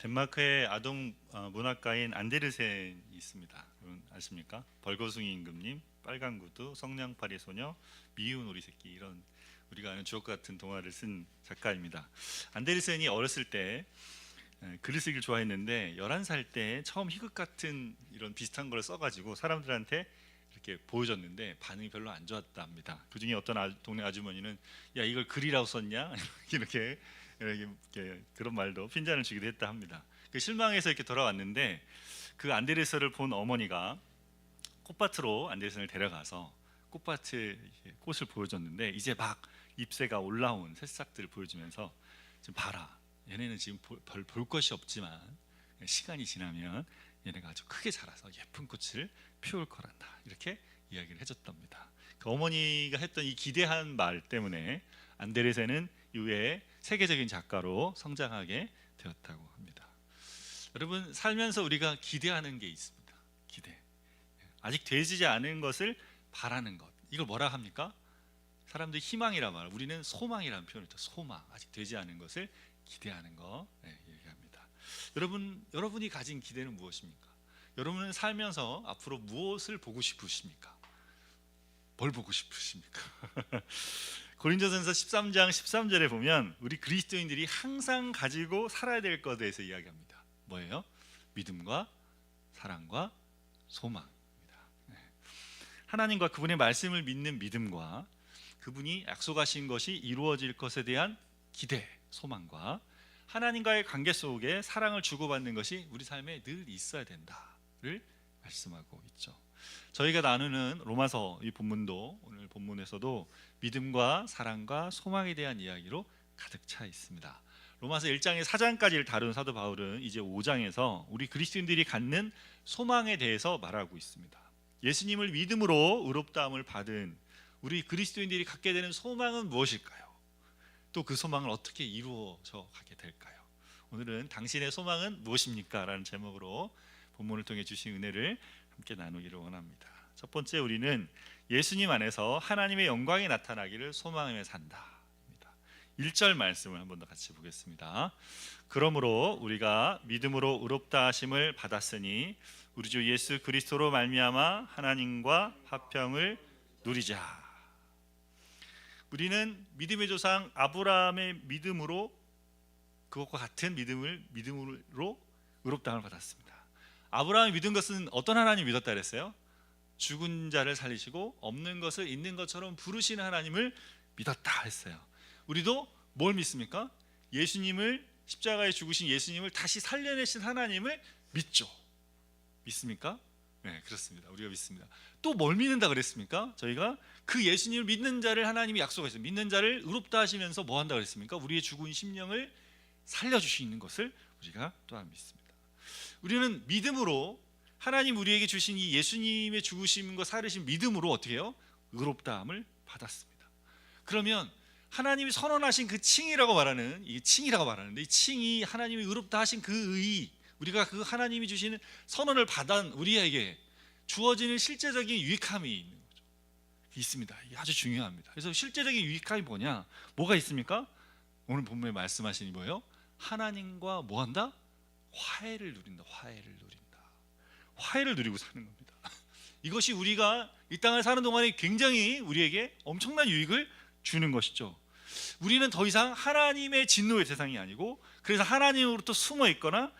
덴마크의 아동 문학가인 안데르센이 있습니다. 여러분 아십니까? 벌거숭이 임금님, 빨간 구두, 성냥팔이 소녀, 미운 오리 새끼, 이런 우리가 아는 주옥 같은 동화를 쓴 작가입니다. 안데르센이 어렸을 때 글을 쓰기를 좋아했는데 11살 때 처음 희극 같은 이런 비슷한 걸 써가지고 사람들한테 이렇게 보여줬는데 반응이 별로 안 좋았답니다. 그 중에 어떤 동네 아주머니는 야, 이걸 글이라고 썼냐? 이렇게 그런 말도 핀잔을 주기도 했다 합니다. 그 실망해서 이렇게 돌아왔는데 그 안데르센을 본 어머니가 꽃밭으로 안데르센을 데려가서 꽃밭에 꽃을 보여줬는데 이제 막 잎새가 올라온 새싹들을 보여주면서 지금 봐라, 얘네는 지금 별 볼 것이 없지만 시간이 지나면 얘네가 아주 크게 자라서 예쁜 꽃을 피울 거란다, 이렇게 이야기를 해줬답니다. 그 어머니가 했던 이 기대한 말 때문에 안데르센은 이후에 세계적인 작가로 성장하게 되었다고 합니다. 여러분, 살면서 우리가 기대하는 게 있습니다. 기대. 아직 되지 않은 것을 바라는 것, 이걸 뭐라 합니까? 사람들이 희망이라 말, 우리는 소망이라는 표현을 써. 소망, 아직 되지 않은 것을 기대하는 거 얘기합니다. 여러분이 가진 기대는 무엇입니까? 여러분은 살면서 앞으로 무엇을 보고 싶으십니까? 뭘 보고 싶으십니까? 고린도전서 13장 13절에 보면 우리 그리스도인들이 항상 가지고 살아야 될 것에 대해서 이야기합니다. 뭐예요? 믿음과 사랑과 소망입니다. 하나님과 그분의 말씀을 믿는 믿음과 그분이 약속하신 것이 이루어질 것에 대한 기대, 소망과 하나님과의 관계 속에 사랑을 주고받는 것이 우리 삶에 늘 있어야 된다를 말씀하고 있죠. 저희가 나누는 로마서 이 본문도, 오늘 본문에서도 믿음과 사랑과 소망에 대한 이야기로 가득 차 있습니다. 로마서 1장에 4장까지를 다룬 사도 바울은 이제 5장에서 우리 그리스도인들이 갖는 소망에 대해서 말하고 있습니다. 예수님을 믿음으로 의롭다함을 받은 우리 그리스도인들이 갖게 되는 소망은 무엇일까요? 또 그 소망을 어떻게 이루어져 가게 될까요? 오늘은 당신의 소망은 무엇입니까? 라는 제목으로 본문을 통해 주신 은혜를 함께 나누기를 원합니다. 첫 번째, 우리는 예수님 안에서 하나님의 영광이 나타나기를 소망하며 산다. 1절 말씀을 한 번 더 같이 보겠습니다. 그러므로 우리가 믿음으로 의롭다 하심을 받았으니 우리 주 예수 그리스도로 말미암아 하나님과 화평을 누리자. 우리는 믿음의 조상 아브라함의 믿음으로, 그것과 같은 믿음으로 의롭다함을 받았습니다. 아브라함이 믿은 것은 어떤 하나님 믿었다 그랬어요? 죽은 자를 살리시고 없는 것을 있는 것처럼 부르시는 하나님을 믿었다 했어요. 우리도 뭘 믿습니까? 예수님을, 십자가에 죽으신 예수님을 다시 살려내신 하나님을 믿죠. 믿습니까? 네, 그렇습니다. 우리가 믿습니다. 또 뭘 믿는다 그랬습니까? 저희가 그 예수님을 믿는 자를 하나님이 약속했어요. 믿는 자를 의롭다 하시면서 뭐 한다 그랬습니까? 우리의 죽은 심령을 살려주시는 것을 우리가 또한 믿습니다. 우리는 믿음으로 하나님 우리에게 주신 이 예수님의 죽으심과 살으신 믿음으로 어떻게 해요? 의롭다함을 받았습니다. 그러면 하나님이 선언하신 그 칭이라고 말하는, 이 칭이라고 말하는데, 이 칭이 하나님이 의롭다 하신 그 의, 우리가 그 하나님이 주시는 선언을 받은 우리에게 주어지는 실제적인 유익함이 있는 거죠. 있습니다. 이게 아주 중요합니다. 그래서 실제적인 유익함이 뭐냐? 뭐가 있습니까? 오늘 본문에 말씀하시니 뭐예요? 하나님과 뭐 한다? 화해를 누린다. 화해를 누린다. 화해를 누리고 사는 겁니다. 이것이 우리가 이 땅을 사는 동안에 굉장히 우리에게 엄청난 유익을 주는 것이죠. 우리는 더 이상 하나님의 진노의 대상이 아니고, 그래서 하나님으로부터 숨어 있거나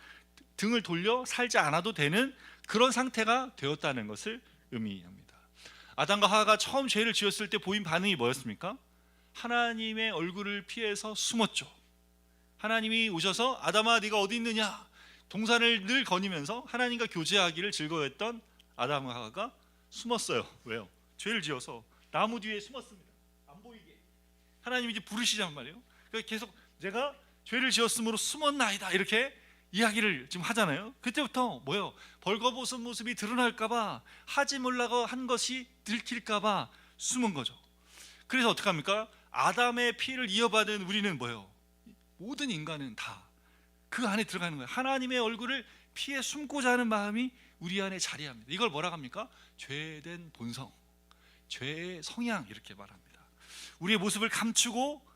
등을 돌려 살지 않아도 되는 그런 상태가 되었다는 것을 의미합니다. 아담과 하와가 처음 죄를 지었을 때 보인 반응이 뭐였습니까? 하나님의 얼굴을 피해서 숨었죠. 하나님이 오셔서 아담아 네가 어디 있느냐, 동산을 늘 거니면서 하나님과 교제하기를 즐거워했던 아담과 하와가 숨었어요. 왜요? 죄를 지어서 나무 뒤에 숨었습니다. 안 보이게. 하나님이 이제 부르시란 말이에요. 그래서 계속 제가 죄를 지었으므로 숨었나이다, 이렇게 이야기를 지금 하잖아요. 그때부터 뭐예요? 벌거벗은 모습이 드러날까봐, 하지 말라고 한 것이 들킬까봐 숨은 거죠. 그래서 어떻게 합니까? 아담의 피를 이어받은 우리는 뭐예요? 모든 인간은 다 그 안에 들어가는 거예요. 하나님의 얼굴을 피해 숨고자 하는 마음이 우리 안에 자리합니다. 이걸 뭐라고 합니까? 죄된 본성, 죄의 성향, 이렇게 말합니다. 우리의 모습을 감추고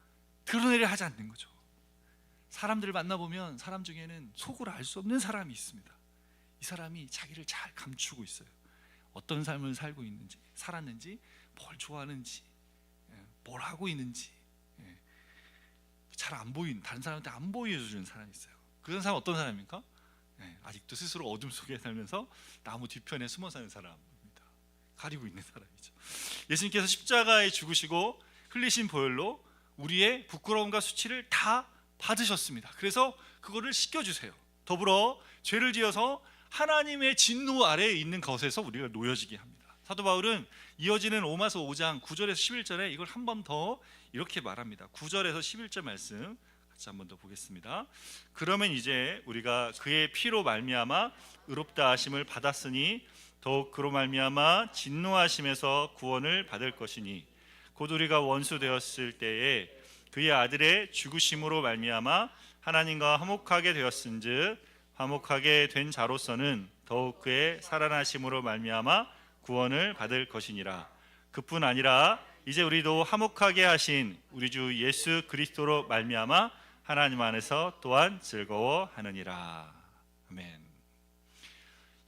드러내려 하지 않는 거죠. 사람들을 만나보면 사람 중에는 속을 알 수 없는 사람이 있습니다. 이 사람이 자기를 잘 감추고 있어요. 어떤 삶을 살고 있는지, 살았는지, 뭘 좋아하는지, 뭘 하고 있는지 잘 안 보이는, 다른 사람한테 안 보여주는 사람이 있어요. 그런 사람 어떤 사람입니까? 아직도 스스로 어둠 속에 살면서 나무 뒤편에 숨어 사는 사람입니다. 가리고 있는 사람이죠. 예수님께서 십자가에 죽으시고 흘리신 보혈로 우리의 부끄러움과 수치를 다 받으셨습니다. 그래서 그거를 씻겨주세요. 더불어 죄를 지어서 하나님의 진노 아래에 있는 것에서 우리가 놓여지게 합니다. 사도 바울은 이어지는 로마서 5장 9절에서 11절에 이걸 한 번 더 이렇게 말합니다. 9절에서 11절 말씀 같이 한 번 더 보겠습니다. 그러면 이제 우리가 그의 피로 말미암아 의롭다 하심을 받았으니 더욱 그로 말미암아 진노하심에서 구원을 받을 것이니 곧 우리가 원수 되었을 때에 그의 아들의 죽으심으로 말미암아 하나님과 화목하게 되었은즉 화목하게 된 자로서는 더욱 그의 살아나심으로 말미암아 구원을 받을 것이니라. 그뿐 아니라 이제 우리도 화목하게 하신 우리 주 예수 그리스도로 말미암아 하나님 안에서 또한 즐거워하느니라. 아멘.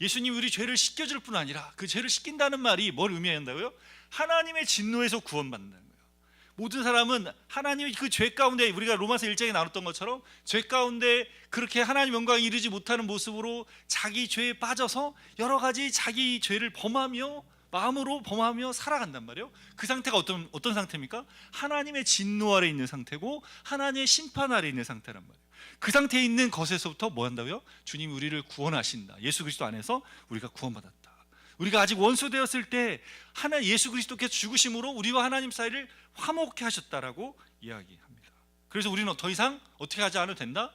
예수님이 우리 죄를 씻겨줄 뿐 아니라 그 죄를 씻긴다는 말이 뭘 의미한다고요? 하나님의 진노에서 구원받는다는 거예요. 모든 사람은 하나님의 그 죄 가운데, 우리가 로마서 1장에 나눴던 것처럼 죄 가운데 그렇게 하나님 영광에 이르지 못하는 모습으로 자기 죄에 빠져서 여러 가지 자기 죄를 범하며 마음으로 범하며 살아간단 말이에요. 그 상태가 어떤 상태입니까? 하나님의 진노 아래 있는 상태고 하나님의 심판 아래 있는 상태란 말이에요. 그 상태에 있는 것에서부터 뭐 한다고요? 주님이 우리를 구원하신다. 예수 그리스도 안에서 우리가 구원받았다. 우리가 아직 원수 되었을 때 예수 그리스도께서 죽으심으로 우리와 하나님 사이를 화목케 하셨다라고 이야기합니다. 그래서 우리는 더 이상 어떻게 하지 않아도 된다?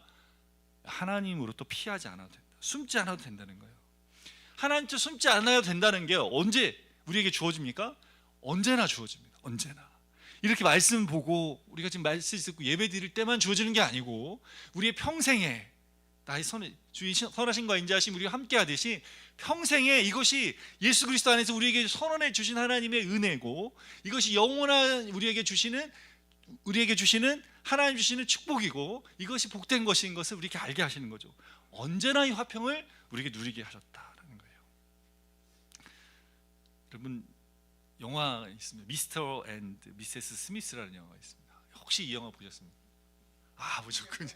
하나님으로 또 피하지 않아도 된다. 숨지 않아도 된다는 거예요. 하나님께 숨지 않아도 된다는 게 언제 우리에게 주어집니까? 언제나 주어집니다. 언제나. 이렇게 말씀 보고 우리가 지금 말씀 듣고 예배 드릴 때만 주어지는 게 아니고 우리의 평생에 나의 주의 선하심과 인자하심 우리가 함께 하듯이 평생에 이것이 예수 그리스도 안에서 우리에게 선언해 주신 하나님의 은혜고 이것이 영원한 우리에게 주시는 하나님 주시는 축복이고 이것이 복된 것인 것을 우리에게 알게 하시는 거죠. 언제나 이 화평을 우리에게 누리게 하셨다라는 거예요. 여러분, 영화 있습니다. 미스터 앤드 미세스 스미스라는 영화가 있습니다. 혹시 이 영화 보셨습니까? 아, 보셨군요.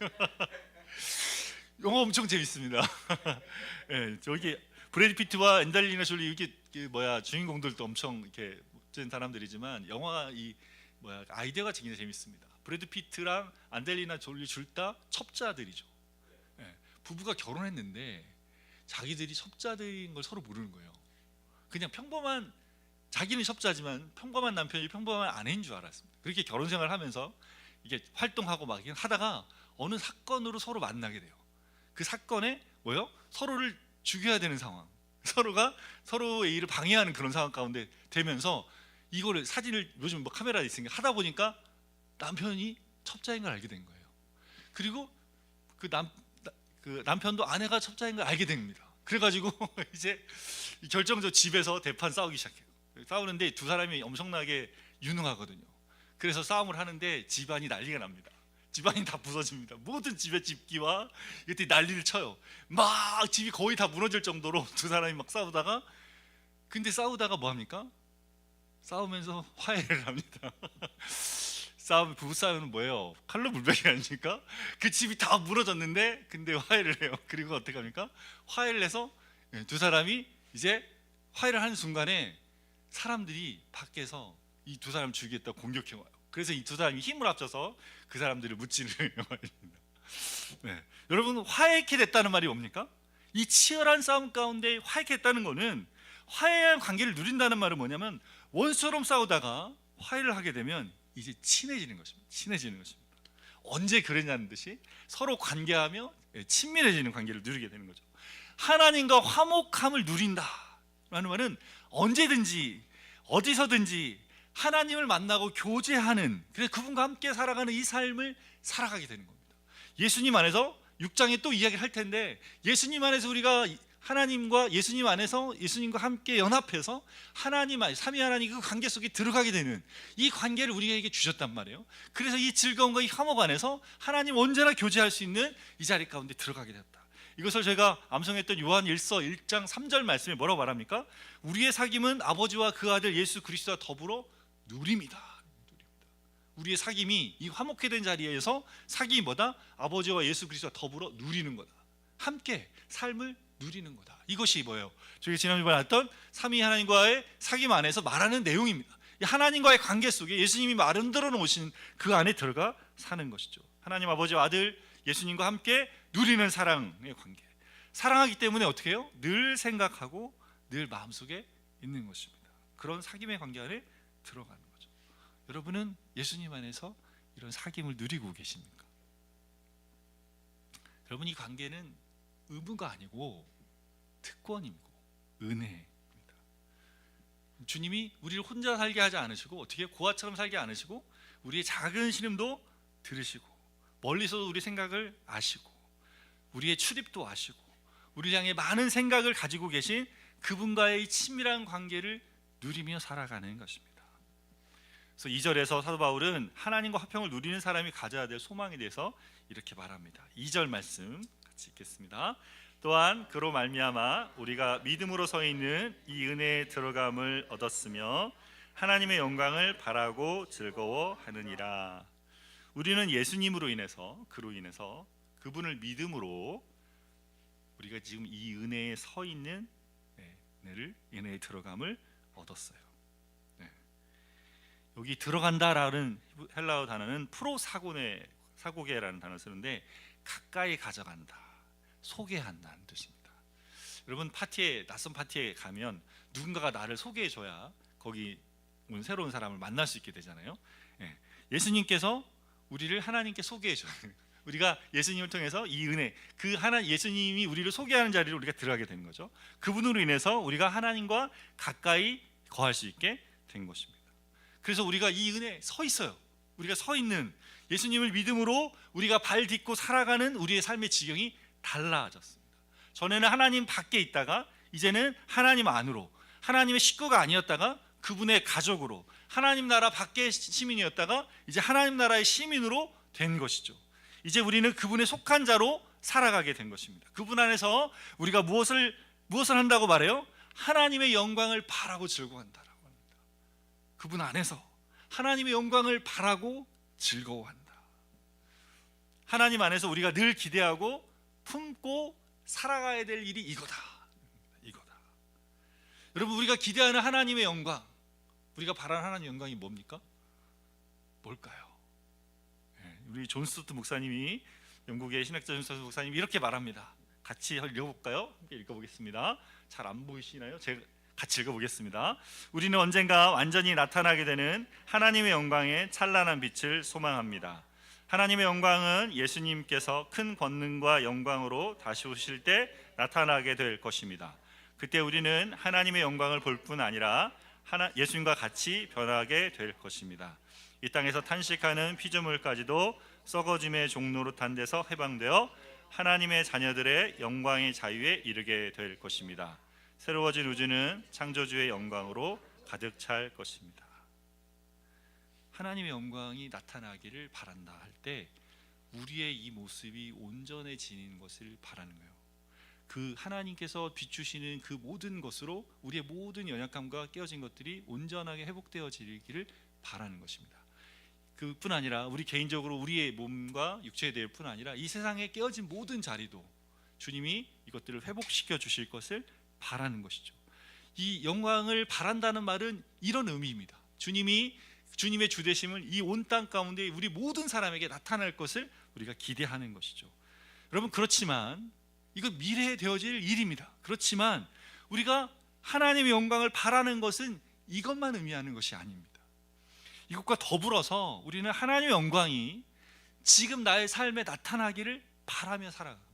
영화 엄청 재밌습니다. 네, 저기 브래드 피트와 앤젤리나 졸리 이게 주인공들도 엄청 이렇게 멋진 사람들이지만 영화가 아이디어가 굉장히 재밌습니다. 브래드 피트랑 앤젤리나 졸리 둘 다 첩자들이죠. 네, 부부가 결혼했는데 자기들이 첩자들인 걸 서로 모르는 거예요. 그냥 평범한 자기는 첩자지만 평범한 남편이 평범한 아내인 줄 알았습니다. 그렇게 결혼 생활을 하면서 이게 활동하고 막 하다가 어느 사건으로 서로 만나게 돼요. 그 사건에 서로를 죽여야 되는 상황, 서로가 서로의 일을 방해하는 그런 상황 가운데 되면서 이거를 사진을 요즘 카메라 있으니까 하다 보니까 남편이 첩자인 걸 알게 된 거예요. 그리고 그 남편도 아내가 첩자인 걸 알게 됩니다. 그래가지고 이제 결정적으로 집에서 대판 싸우기 시작해요. 싸우는데 두 사람이 엄청나게 유능하거든요. 그래서 싸움을 하는데 집안이 난리가 납니다. 집안이 다 부서집니다. 모든 집의 집기와 이때 난리를 쳐요. 막 집이 거의 다 무너질 정도로 두 사람이 막 싸우다가 뭐 합니까? 싸우면서 화해를 합니다. 부부싸움은 뭐예요? 칼로 물베기 아닙니까? 그 집이 다 무너졌는데 근데 화해를 해요. 그리고 어떻게 합니까? 화해를 해서 두 사람이 이제 화해를 하는 순간에 사람들이 밖에서 이 두 사람 죽이겠다고 공격해 와요. 그래서 이 두 사람이 힘을 합쳐서 그 사람들을 무찌르는 말입니다. 네. 여러분, 화해케 됐다는 말이 뭡니까? 이 치열한 싸움 가운데 화해케 됐다는 거는 화해한 관계를 누린다는 말은 뭐냐면 원수처럼 싸우다가 화해를 하게 되면 이제 친해지는 것입니다. 언제 그랬냐는 듯이 서로 관계하며 친밀해지는 관계를 누리게 되는 거죠. 하나님과 화목함을 누린다라는 말은 언제든지 어디서든지 하나님을 만나고 교제하는, 그래서 그분과 함께 살아가는 이 삶을 살아가게 되는 겁니다. 예수님 안에서 6장에 또 이야기를 할 텐데 예수님 안에서 우리가 하나님과 예수님 안에서 예수님과 함께 연합해서 하나님 안 삼위 하나님 그 관계 속에 들어가게 되는 이 관계를 우리에게 주셨단 말이에요. 그래서 이 즐거움과 이 화목 안에서 하나님 언제나 교제할 수 있는 이 자리 가운데 들어가게 되었다. 이것을 제가 암송했던 요한 1서 1장 3절 말씀에 뭐라고 말합니까? 우리의 사귐은 아버지와 그 아들 예수 그리스도와 더불어 누립니다. 우리의 사귐이 이 화목해 된 자리에서 사귐이 뭐다? 아버지와 예수 그리스도와 더불어 누리는 거다. 함께 삶을 누리는 거다. 이것이 뭐예요? 저희가 지난주에 봤던 삼위 하나님과의 사귐 안에서 말하는 내용입니다. 하나님과의 관계 속에 예수님이 만들어 놓으신 그 안에 들어가 사는 것이죠. 하나님 아버지와 아들 예수님과 함께 누리는 사랑의 관계. 사랑하기 때문에 어떻게 해요? 늘 생각하고 늘 마음속에 있는 것입니다. 그런 사귐의 관계 안에 들어가는 거죠. 여러분은 예수님 안에서 이런 사귐을 누리고 계십니까? 여러분, 이 관계는 의무가 아니고 특권이고 은혜입니다. 주님이 우리를 혼자 살게 하지 않으시고 어떻게 고아처럼 살게 않으시고 우리의 작은 신음도 들으시고 멀리서도 우리 생각을 아시고 우리의 출입도 아시고 우리 향해 많은 생각을 가지고 계신 그분과의 친밀한 관계를 누리며 살아가는 것입니다. 그래서 2절에서 사도 바울은 하나님과 화평을 누리는 사람이 가져야 될 소망에 대해서 이렇게 말합니다. 2절 말씀 같이 읽겠습니다. 또한 그로 말미암아 우리가 믿음으로 서 있는 이 은혜에 들어감을 얻었으며 하나님의 영광을 바라고 즐거워하느니라. 우리는 예수님으로 인해서 그로 인해서 그분을 믿음으로 우리가 지금 이 은혜에 서 있는 은혜에 들어감을 얻었어요. 여기 들어간다라는 헬라어 단어는 사고게라는 단어를 쓰는데 가까이 가져간다, 소개한다는 뜻입니다. 여러분, 낯선 파티에 가면 누군가가 나를 소개해줘야 거기 온 새로운 사람을 만날 수 있게 되잖아요. 예수님께서 우리를 하나님께 소개해줘요. 우리가 예수님을 통해서 이 은혜, 예수님이 우리를 소개하는 자리로 우리가 들어가게 되는 거죠. 그분으로 인해서 우리가 하나님과 가까이 거할 수 있게 된 것입니다. 그래서 우리가 이 은혜에 서 있어요. 우리가 서 있는 예수님을 믿음으로 우리가 발 딛고 살아가는 우리의 삶의 지경이 달라졌습니다. 전에는 하나님 밖에 있다가 이제는 하나님 안으로, 하나님의 식구가 아니었다가 그분의 가족으로, 하나님 나라 밖의 시민이었다가 이제 하나님 나라의 시민으로 된 것이죠. 이제 우리는 그분의 속한 자로 살아가게 된 것입니다. 그분 안에서 우리가 무엇을 한다고 말해요? 하나님의 영광을 바라고 즐거워한다라고 합니다. 그분 안에서 하나님의 영광을 바라고 즐거워한다. 하나님 안에서 우리가 늘 기대하고 품고 살아가야 될 일이 이거다. 여러분, 우리가 기대하는 하나님의 영광, 우리가 바라는 하나님의 영광이 뭡니까? 뭘까요? 우리 존 스토트 목사님이, 영국의 신학자 존 스토트 목사님이 이렇게 말합니다. 같이 읽어볼까요? 함께 읽어보겠습니다. 잘 안 보이시나요? 제가 같이 읽어보겠습니다. 우리는 언젠가 완전히 나타나게 되는 하나님의 영광의 찬란한 빛을 소망합니다. 하나님의 영광은 예수님께서 큰 권능과 영광으로 다시 오실 때 나타나게 될 것입니다. 그때 우리는 하나님의 영광을 볼 뿐 아니라 예수님과 같이 변하게 될 것입니다. 이 땅에서 탄식하는 피조물까지도 썩어짐의 종로로 탄 데서 해방되어 하나님의 자녀들의 영광의 자유에 이르게 될 것입니다. 새로워진 우주는 창조주의 영광으로 가득 찰 것입니다. 하나님의 영광이 나타나기를 바란다 할 때 우리의 이 모습이 온전해지는 것을 바라는 거예요. 그 하나님께서 비추시는 그 모든 것으로 우리의 모든 연약함과 깨어진 것들이 온전하게 회복되어지기를 바라는 것입니다. 그뿐 아니라 우리 개인적으로 우리의 몸과 육체에 대할 뿐 아니라 이 세상에 깨어진 모든 자리도 주님이 이것들을 회복시켜 주실 것을 바라는 것이죠. 이 영광을 바란다는 말은 이런 의미입니다. 주님의 주되심을 이 온 땅 가운데 우리 모든 사람에게 나타날 것을 우리가 기대하는 것이죠. 여러분, 그렇지만 이건 미래에 되어질 일입니다. 그렇지만 우리가 하나님의 영광을 바라는 것은 이것만 의미하는 것이 아닙니다. 이것과 더불어서 우리는 하나님의 영광이 지금 나의 삶에 나타나기를 바라며 살아갑니다.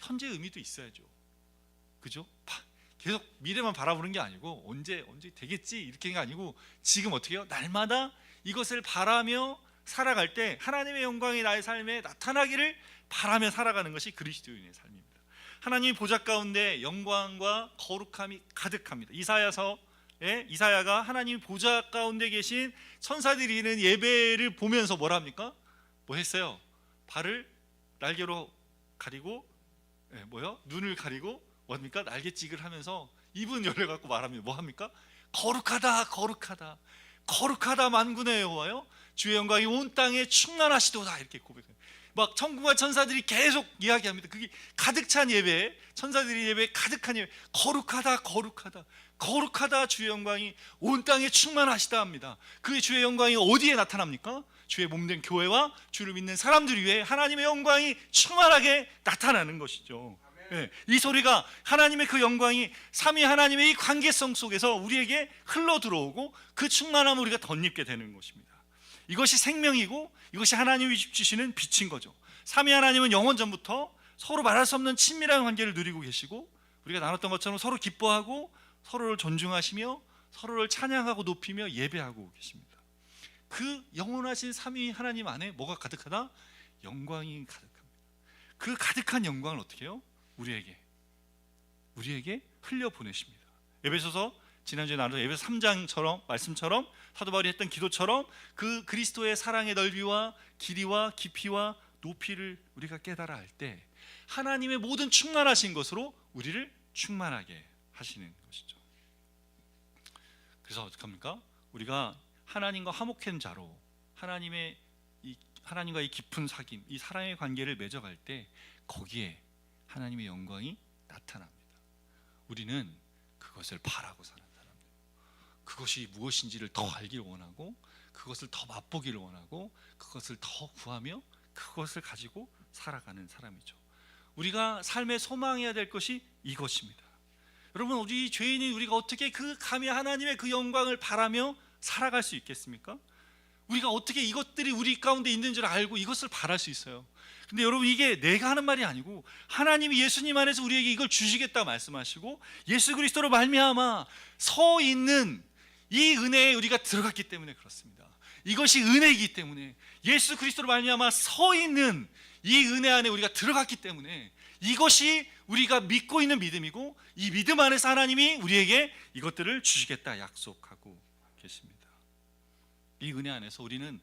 현재 의미도 있어야죠. 그죠? 계속 미래만 바라보는 게 아니고 언제 되겠지 이렇게 한 게 아니고 지금 어떻게 해요? 날마다 이것을 바라며 살아갈 때 하나님의 영광이 나의 삶에 나타나기를 바라며 살아가는 것이 그리스도인의 삶입니다. 하나님의 보좌 가운데 영광과 거룩함이 가득합니다. 이사야가 하나님의 보좌 가운데 계신 천사들이 드리는 예배를 보면서 뭐라 합니까? 뭐 했어요? 발을 날개로 가리고 눈을 가리고 뭡니까? 날개찍을 하면서 입은 열려갖고 말합니다. 뭐 합니까? 거룩하다 거룩하다 거룩하다 만군의 여호와여, 주의 영광이 온 땅에 충만하시도다, 이렇게 고백해요. 막 천군과 천사들이 계속 이야기합니다. 그게 가득 찬 예배, 천사들이 예배 가득한 예배, 거룩하다 거룩하다 거룩하다, 주의 영광이 온 땅에 충만하시다 합니다. 그 주의 영광이 어디에 나타납니까? 주의 몸된 교회와 주를 믿는 사람들 위해 하나님의 영광이 충만하게 나타나는 것이죠. 이 소리가, 하나님의 그 영광이 삼위 하나님의 이 관계성 속에서 우리에게 흘러 들어오고 그 충만함을 우리가 덧입게 되는 것입니다. 이것이 생명이고 이것이 하나님이 주시는 빛인 거죠. 삼위 하나님은 영원 전부터 서로 말할 수 없는 친밀한 관계를 누리고 계시고, 우리가 나눴던 것처럼 서로 기뻐하고 서로를 존중하시며 서로를 찬양하고 높이며 예배하고 계십니다. 그 영원하신 삼위 하나님 안에 뭐가 가득하다? 영광이 가득합니다. 그 가득한 영광을 어떻게 해요? 우리에게 흘려보내십니다. 에베소서, 지난주에 나눈 에베소 3장처럼, 말씀처럼, 사도 바울이 했던 기도처럼 그 그리스도의 사랑의 넓이와 길이와 깊이와 높이를 우리가 깨달아 알 때 하나님의 모든 충만하신 것으로 우리를 충만하게 하시는 것이죠. 그래서 어떻게 합니까? 우리가 하나님과 화목한 자로 하나님과 이 깊은 사귐, 이 사랑의 관계를 맺어갈 때 거기에 하나님의 영광이 나타납니다. 우리는 그것을 바라고 사는 사람들, 그것이 무엇인지를 더 알기를 원하고 그것을 더 맛보기를 원하고 그것을 더 구하며 그것을 가지고 살아가는 사람이죠. 우리가 삶에 소망해야 될 것이 이것입니다. 여러분, 우리 죄인인 우리가 어떻게 감히 하나님의 그 영광을 바라며 살아갈 수 있겠습니까? 우리가 어떻게 이것들이 우리 가운데 있는 줄 알고 이것을 바랄 수 있어요? 근데 여러분, 이게 내가 하는 말이 아니고 하나님이 예수님 안에서 우리에게 이걸 주시겠다 말씀하시고 예수 그리스도로 말미암아 서 있는 이 은혜에 우리가 들어갔기 때문에 그렇습니다. 이것이 은혜이기 때문에, 예수 그리스도로 말미암아 서 있는 이 은혜 안에 우리가 들어갔기 때문에 이것이 우리가 믿고 있는 믿음이고, 이 믿음 안에서 하나님이 우리에게 이것들을 주시겠다 약속하고 계십니다. 이 은혜 안에서 우리는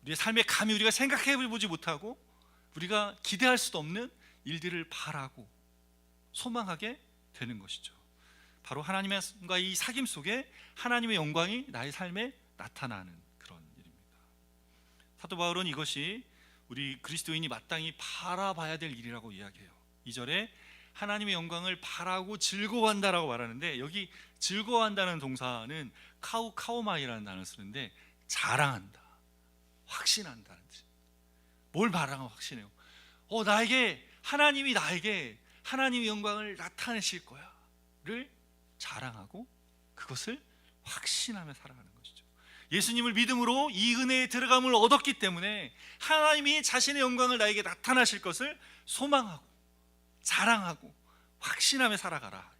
우리의 삶에 감히 우리가 생각해보지 못하고 우리가 기대할 수도 없는 일들을 바라고 소망하게 되는 것이죠. 바로 하나님과 이 사귐 속에 하나님의 영광이 나의 삶에 나타나는 그런 일입니다. 사도 바울은 이것이 우리 그리스도인이 마땅히 바라봐야 될 일이라고 이야기해요. 2절에 하나님의 영광을 바라고 즐거워한다라고 말하는데, 여기 즐거워한다는 동사는 카우마이라는 단어를 쓰는데 자랑한다, 확신한다는 뜻. 뭘 바라고 확신해요? 하나님이 나에게 하나님의 영광을 나타내실 거야를 자랑하고 그것을 확신하며 살아가는 것이죠. 예수님을 믿음으로 이 은혜에 들어감을 얻었기 때문에 하나님이 자신의 영광을 나에게 나타나실 것을 소망하고 자랑하고 확신하며 살아가라.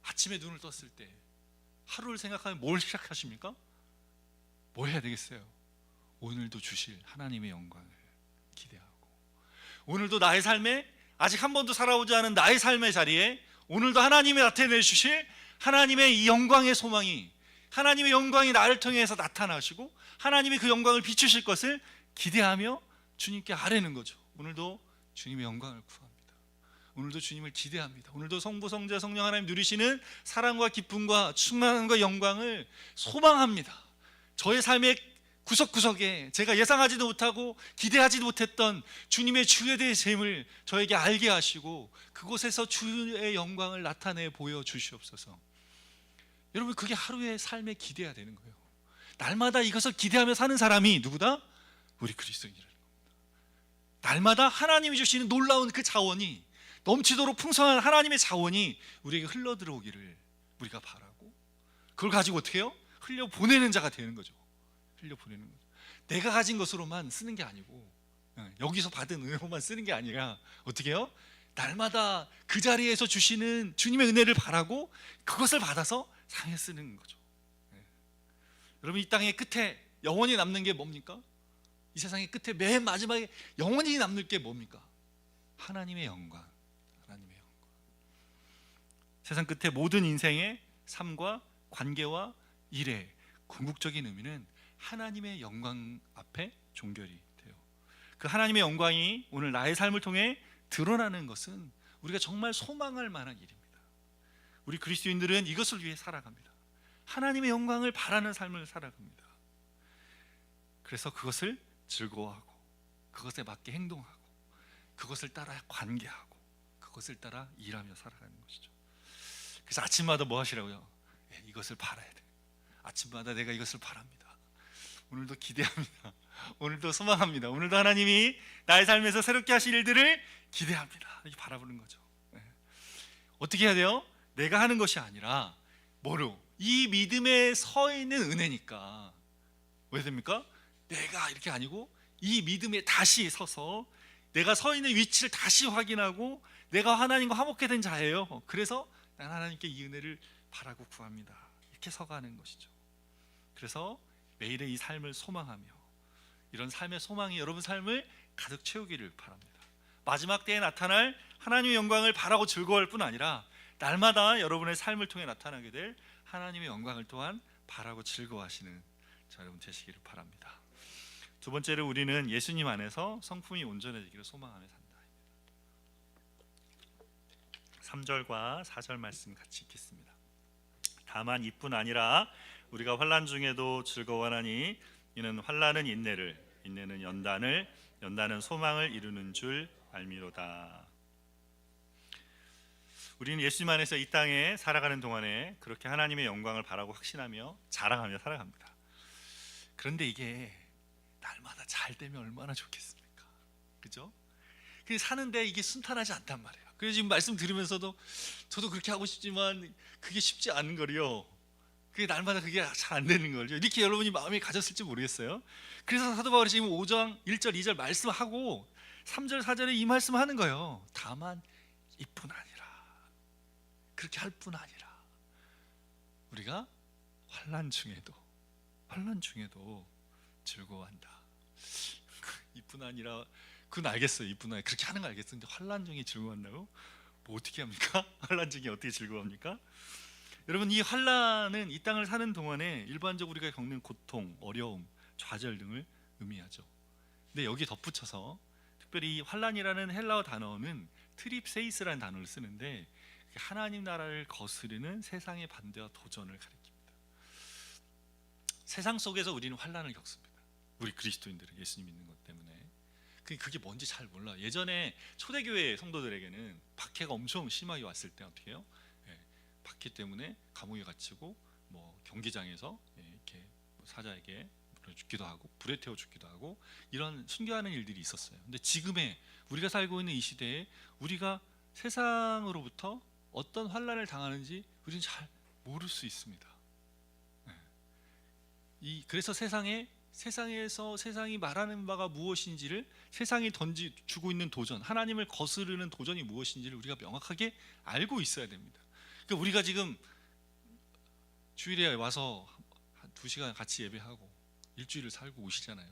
아침에 눈을 떴을 때 하루를 생각하면 뭘 시작하십니까? 뭘 해야 되겠어요? 오늘도 주실 하나님의 영광을 기대하고, 오늘도 나의 삶에 아직 한 번도 살아오지 않은 나의 삶의 자리에 오늘도 하나님이 나타내 주실 하나님의 이 영광의 소망이, 하나님의 영광이 나를 통해서 나타나시고 하나님이 그 영광을 비추실 것을 기대하며 주님께 아뢰는 거죠. 오늘도 주님의 영광을 구합니다. 오늘도 주님을 기대합니다. 오늘도 성부, 성자, 성령 하나님 누리시는 사랑과 기쁨과 충만함과 영광을 소망합니다. 저의 삶의 구석구석에 제가 예상하지도 못하고 기대하지도 못했던 주님의 주에 대해 셈을 저에게 알게 하시고 그곳에서 주의 영광을 나타내 보여주시옵소서. 여러분, 그게 하루의 삶에 기대야 되는 거예요. 날마다 이것을 기대하며 사는 사람이 누구다? 우리 그리스도인이라는 겁니다. 날마다 하나님이 주시는 놀라운 그 자원이, 넘치도록 풍성한 하나님의 자원이 우리에게 흘러 들어오기를 우리가 바라고, 그걸 가지고 어떻게 해요? 흘려 보내는 자가 되는 거죠. 흘려 보내는 거죠. 내가 가진 것으로만 쓰는 게 아니고, 여기서 받은 은혜로만 쓰는 게 아니라 어떻게 해요? 날마다 그 자리에서 주시는 주님의 은혜를 바라고 그것을 받아서 상에 쓰는 거죠. 여러분, 이 땅의 끝에 영원히 남는 게 뭡니까? 이 세상의 끝에 맨 마지막에 영원히 남는 게 뭡니까? 하나님의 영광. 세상 끝에 모든 인생의 삶과 관계와 일의 궁극적인 의미는 하나님의 영광 앞에 종결이 돼요. 그 하나님의 영광이 오늘 나의 삶을 통해 드러나는 것은 우리가 정말 소망할 만한 일입니다. 우리 그리스도인들은 이것을 위해 살아갑니다. 하나님의 영광을 바라는 삶을 살아갑니다. 그래서 그것을 즐거워하고 그것에 맞게 행동하고 그것을 따라 관계하고 그것을 따라 일하며 살아가는 것이죠. 그래서 아침마다 뭐 하시라고요? 이것을 바라야 돼. 아침마다 내가 이것을 바랍니다. 오늘도 기대합니다. 오늘도 소망합니다. 오늘도 하나님이 나의 삶에서 새롭게 하실 일들을 기대합니다. 이렇게 바라보는 거죠. 어떻게 해야 돼요? 내가 하는 것이 아니라 뭐로? 이 믿음에 서 있는 은혜니까. 왜 됩니까? 내가 이렇게 아니고 이 믿음에 다시 서서 내가 서 있는 위치를 다시 확인하고 내가 하나님과 화목해 된 자예요. 그래서 난 하나님께 이 은혜를 바라고 구합니다. 이렇게 서가는 것이죠. 그래서 매일의 이 삶을 소망하며 이런 삶의 소망이 여러분 삶을 가득 채우기를 바랍니다. 마지막 때에 나타날 하나님의 영광을 바라고 즐거워할 뿐 아니라 날마다 여러분의 삶을 통해 나타나게 될 하나님의 영광을 또한 바라고 즐거워하시는 자 여러분 되시기를 바랍니다. 두 번째로 우리는 예수님 안에서 성품이 온전해지기를 소망하며 산다. 3절과 4절 말씀 같이 읽겠습니다. 다만 이뿐 아니라 우리가 환난 중에도 즐거워하나니 이는 환난은 인내를, 인내는 연단을, 연단은 소망을 이루는 줄 알미로다. 우리는 예수님 안에서 이 땅에 살아가는 동안에 그렇게 하나님의 영광을 바라고 확신하며 자랑하며 살아갑니다. 그런데 이게 날마다 잘 되면 얼마나 좋겠습니까? 그죠? 사는데 이게 순탄하지 않단 말이에요. 그래서 지금 말씀 들으면서도 저도 그렇게 하고 싶지만 그게 쉽지 않은 거요. 그게 날마다 그게 잘 안 되는 거죠. 이렇게 여러분이 마음이 가졌을지 모르겠어요. 그래서 사도 바울이 지금 5장 1절 2절 말씀하고 3절 4절에 이 말씀하는 거예요. 다만 이뿐 아니라, 그렇게 할 뿐 아니라 우리가 환난 중에도 즐거워한다. 이뿐 아니라 그건 알겠어요. 이뿐 아니라 그렇게 하는 거 알겠어요. 근데 환난 중에 즐거워한다고? 뭐 어떻게 합니까? 환난 중에 어떻게 즐거워합니까? 여러분, 이 환난은 이 땅을 사는 동안에 일반적으로 우리가 겪는 고통, 어려움, 좌절 등을 의미하죠. 근데 여기 덧붙여서 특별히 이 환난이라는 헬라어 단어는 트립세이스라는 단어를 쓰는데 하나님 나라를 거스르는 세상의 반대와 도전을 가리킵니다. 세상 속에서 우리는 환난을 겪습니다. 우리 그리스도인들은 예수님 믿는 것 때문에. 그게 뭔지 잘 몰라. 예전에 초대교회 성도들에게는 박해가 엄청 심하게 왔을 때 어떻게 해요? 박해 때문에 감옥에 갇히고 뭐 경기장에서 이렇게 사자에게 죽기도 하고 불에 태워 죽기도 하고 이런 순교하는 일들이 있었어요. 근데 지금의 우리가 살고 있는 이 시대에 우리가 세상으로부터 어떤 환난을 당하는지 우리는 잘 모를 수 있습니다. 그래서 세상에서 세상이 말하는 바가 무엇인지를, 세상이 주고 있는 도전, 하나님을 거스르는 도전이 무엇인지를 우리가 명확하게 알고 있어야 됩니다. 그러니까 우리가 지금 주일에 와서 한 2시간 같이 예배하고 일주일을 살고 오시잖아요.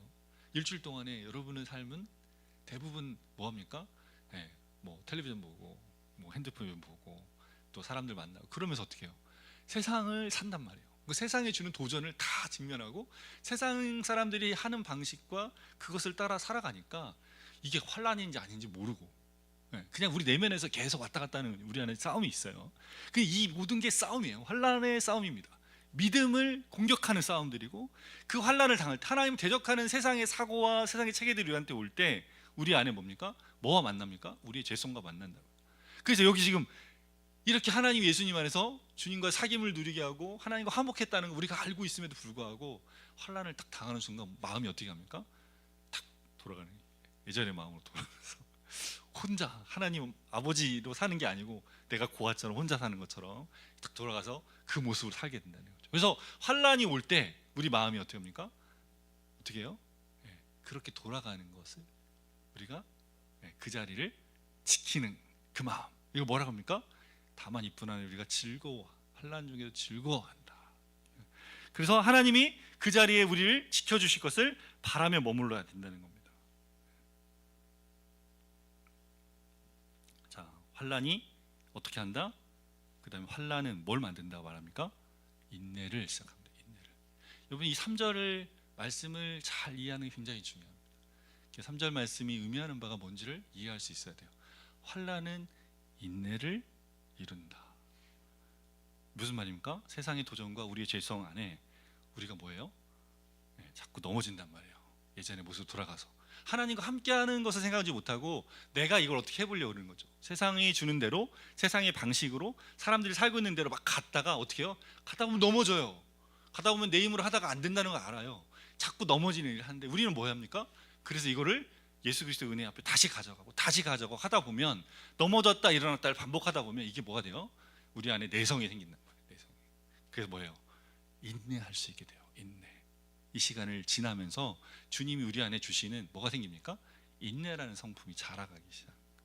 일주일 동안에 여러분의 삶은 대부분 뭐합니까? 뭐 텔레비전 보고 뭐 핸드폰 보고 또 사람들 만나고 그러면서 어떻게 해요? 세상을 산단 말이에요. 그 세상에 주는 도전을 다 직면하고 세상 사람들이 하는 방식과 그것을 따라 살아가니까 이게 환난인지 아닌지 모르고 그냥 우리 내면에서 계속 왔다 갔다 하는 우리 안에 싸움이 있어요. 이 모든 게 싸움이에요. 환난의 싸움입니다. 믿음을 공격하는 싸움들이고 그 환난을 당할 때 하나님 대적하는 세상의 사고와 세상의 체계들이 우리한테 올 때 우리 안에 뭡니까? 뭐와 만납니까? 우리의 죄성과 만난다고. 그래서 여기 지금 이렇게 하나님 예수님 안에서 주님과 사귐을 누리게 하고 하나님과 화목했다는 거 우리가 알고 있음에도 불구하고 환난을 딱 당하는 순간 마음이 어떻게 합니까? 탁 돌아가는 예전의 마음으로 돌아가서 혼자 하나님 아버지로 사는 게 아니고 내가 고아처럼 혼자 사는 것처럼 딱 돌아가서 그 모습으로 살게 된다는 거죠. 그래서 환난이 올 때 우리 마음이 어떻게 합니까? 어떻게 해요? 그렇게 돌아가는 것을 우리가 그 자리를 지키는 그 마음, 이거 뭐라고 합니까? 다만 이뿐 아니라 우리가 환난 중에도 즐거워한다. 그래서 하나님이 그 자리에 우리를 지켜주실 것을 바라며 머물러야 된다는 겁니다. 자, 환난이 어떻게 한다? 그 다음에 환난은 뭘 만든다고 말합니까? 인내를 시작합니다. 인내를. 여러분 이 3절 말씀을 잘 이해하는 게 굉장히 중요합니다. 3절 말씀이 의미하는 바가 뭔지를 이해할 수 있어야 돼요. 환난은 인내를 이룬다. 무슨 말입니까? 세상의 도전과 우리의 죄성 안에 우리가 뭐예요? 자꾸 넘어진단 말이에요. 예전의 모습으로 돌아가서 하나님과 함께하는 것을 생각하지 못하고 내가 이걸 어떻게 해보려고 그러는 거죠. 세상이 주는 대로, 세상의 방식으로 사람들이 살고 있는 대로 막 갔다가 어떻게 해요? 가다 보면 넘어져요. 가다 보면 내 힘으로 하다가 안 된다는 걸 알아요. 자꾸 넘어지는 일을 하는데 우리는 뭐 합니까? 그래서 이거를 예수 그리스도의 은혜 앞에 다시 가져가고 다시 가져가고 하다 보면 넘어졌다 일어났다를 반복하다 보면 이게 뭐가 돼요? 우리 안에 내성이 생긴단 말이에요. 내성이. 그래서 뭐예요? 인내할 수 있게 돼요. 인내. 이 시간을 지나면서 주님이 우리 안에 주시는 뭐가 생깁니까? 인내라는 성품이 자라가기 시작합니다.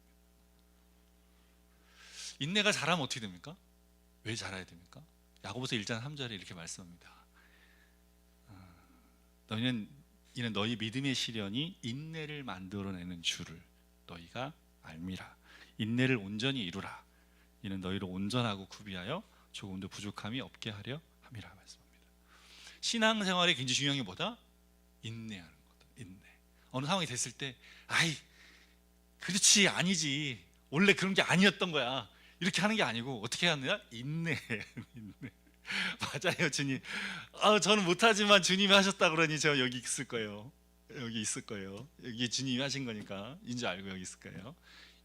인내가 자라면 어떻게 됩니까? 왜 자라야 됩니까? 야고보서 1장 3절에 이렇게 말씀합니다. 이는 너희 믿음의 시련이 인내를 만들어내는 줄을 너희가 알미라. 인내를 온전히 이루라. 이는 너희를 온전하고 구비하여 조금도 부족함이 없게 하려 함이라 말씀합니다. 신앙생활에 굉장히 중요한 게 뭐다? 인내하는 거다. 인내. 어느 상황이 됐을 때 아이 그렇지 아니지 원래 그런 게 아니었던 거야 이렇게 하는 게 아니고 어떻게 하느냐? 인내. 인내. 맞아요 주님. 저는 못하지만 주님이 하셨다 그러니 저 여기 있을 거예요. 여기 있을 거예요. 여기 주님이 하신 거니까 인지 알고 여기 있을 거예요.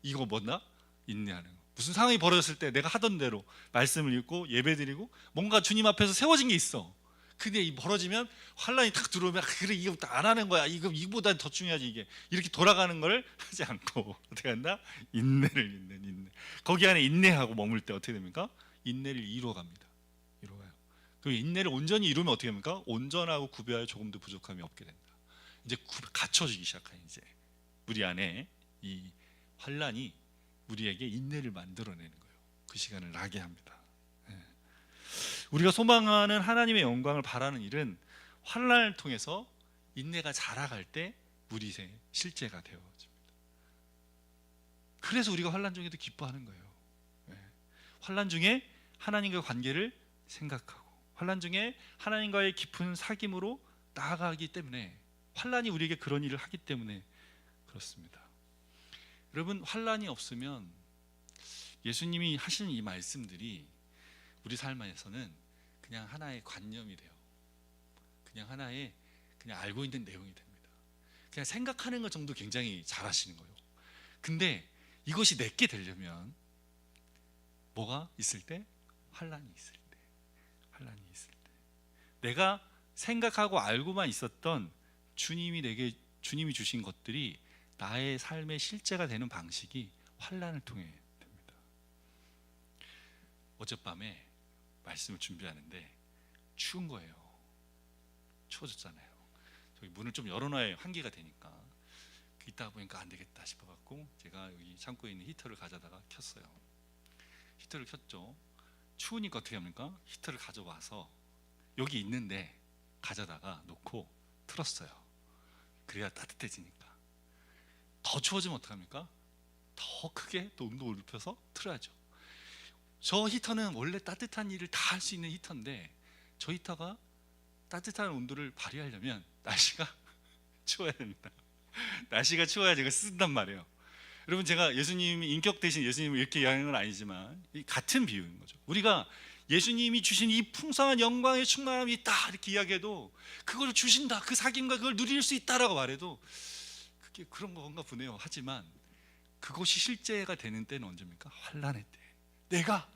이거 뭐나? 인내하는 거. 무슨 상황이 벌어졌을 때 내가 하던 대로 말씀을 읽고 예배드리고 뭔가 주님 앞에서 세워진 게 있어. 근데 이 벌어지면 환란이 탁 들어오면 그래 이거부터 안 하는 거야. 이거보다 더 중요하지 이게. 이렇게 돌아가는 걸 하지 않고 어떻게 한다? 인내. 거기 안에 인내하고 머물 때 어떻게 됩니까? 인내를 이루어갑니다. 이루어가요. 그 인내를 온전히 이루면 어떻게 됩니까? 온전하고 구비하여 조금도 부족함이 없게 된다. 이제 갖춰지기 시작한 이제 우리 안에 이 환란이 우리에게 인내를 만들어내는 거예요. 그 시간을 나게 합니다. 우리가 소망하는 하나님의 영광을 바라는 일은 환난을 통해서 인내가 자라갈 때 우리 인생의 실제가 되어집니다. 그래서 우리가 환난 중에도 기뻐하는 거예요. 환난 중에 하나님과 관계를 생각하고 환난 중에 하나님과의 깊은 사귐으로 나아가기 때문에 환난이 우리에게 그런 일을 하기 때문에 그렇습니다. 여러분 환난이 없으면 예수님이 하시는 이 말씀들이 우리 삶에서는 그냥 하나의 관념이 돼요. 그냥 하나의 그냥 알고 있는 내용이 됩니다. 그냥 생각하는 것 정도 굉장히 잘하시는 거예요. 근데 이것이 내게 되려면 뭐가 있을 때? 환난이 있을 때. 환난이 있을 때. 내가 생각하고 알고만 있었던 주님이 주신 것들이 나의 삶의 실제가 되는 방식이 환난을 통해 됩니다. 어젯밤에 말씀을 준비하는데 추운 거예요. 추워졌잖아요. 저기 문을 좀 열어놔야 환기가 되니까 있다가 보니까 안 되겠다 싶어갖고 제가 여기 창고에 있는 히터를 가져다가 켰어요. 히터를 켰죠. 추우니까 어떻게 합니까? 히터를 가져와서 여기 있는데 가져다가 놓고 틀었어요. 그래야 따뜻해지니까. 더 추워지면 어떡합니까? 더 크게 또 온도를 높여서 틀어야죠. 저 히터는 원래 따뜻한 일을 다 할 수 있는 히터인데 저 히터가 따뜻한 온도를 발휘하려면 날씨가 추워야 됩니다. 날씨가 추워야 제가 쓴단 말이에요. 여러분 제가 예수님이 인격 대신 예수님을 이렇게 이야기하는 건 아니지만 같은 비유인 거죠. 우리가 예수님이 주신 이 풍성한 영광의 충만함이 있다 이렇게 이야기해도 그걸 주신다 그 사귐과 그걸 누릴 수 있다라고 말해도 그게 그런 건가 보네요. 하지만 그것이 실제가 되는 때는 언제입니까? 환난의 때. 내가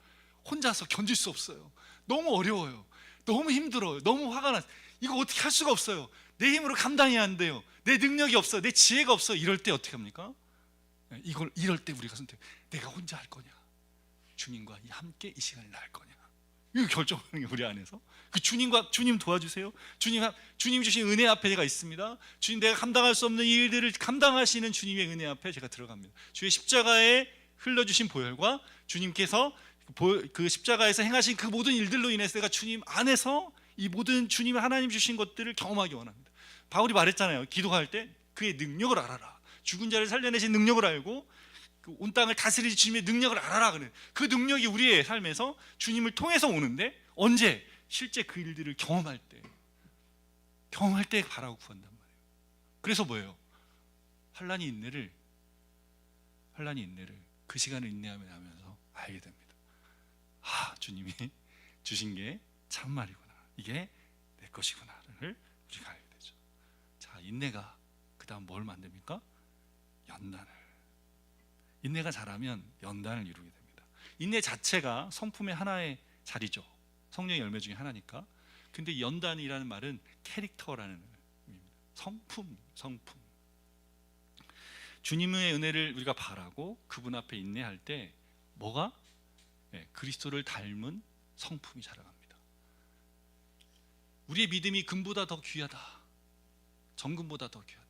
혼자서 견딜 수 없어요. 너무 어려워요. 너무 힘들어요. 너무 화가 나. 이거 어떻게 할 수가 없어요. 내 힘으로 감당이 안 돼요. 내 능력이 없어요. 내 지혜가 없어요. 이럴 때 어떻게 합니까? 이럴 때 우리가 선택. 내가 혼자 할 거냐? 주님과 함께 이 시간을 날 거냐? 이거 결정하는 게 우리 안에서. 그 주님 도와주세요. 주님 주신 은혜 앞에 제가 있습니다. 주님 내가 감당할 수 없는 일들을 감당하시는 주님의 은혜 앞에 제가 들어갑니다. 주의 십자가에 흘러주신 보혈과 주님께서 그 십자가에서 행하신 그 모든 일들로 인해서 내가 주님 안에서 이 모든 주님이 하나님 주신 것들을 경험하기 원합니다. 바울이 말했잖아요. 기도할 때 그의 능력을 알아라. 죽은 자를 살려내신 능력을 알고 온 땅을 다스리는 주님의 능력을 알아라. 그래. 그 능력이 우리의 삶에서 주님을 통해서 오는데 언제? 실제 그 일들을 경험할 때 바라고 구한단 말이에요. 그래서 뭐예요? 환난이 인내를 그 시간을 인내하면서 알게 됩니다. 아, 주님이 주신 게 참말이구나. 이게 내 것이구나를 우리가 알게 되죠. 자, 인내가 그 다음 뭘 만듭니까? 연단을. 인내가 잘하면 연단을 이루게 됩니다. 인내 자체가 성품의 하나의 자리죠. 성령의 열매 중에 하나니까. 근데 연단이라는 말은 캐릭터라는 의미입니다. 성품. 주님의 은혜를 우리가 바라고 그분 앞에 인내할 때 뭐가? 그리스도를 닮은 성품이 자라갑니다. 우리의 믿음이 금보다 더 귀하다. 정금보다 더 귀하다.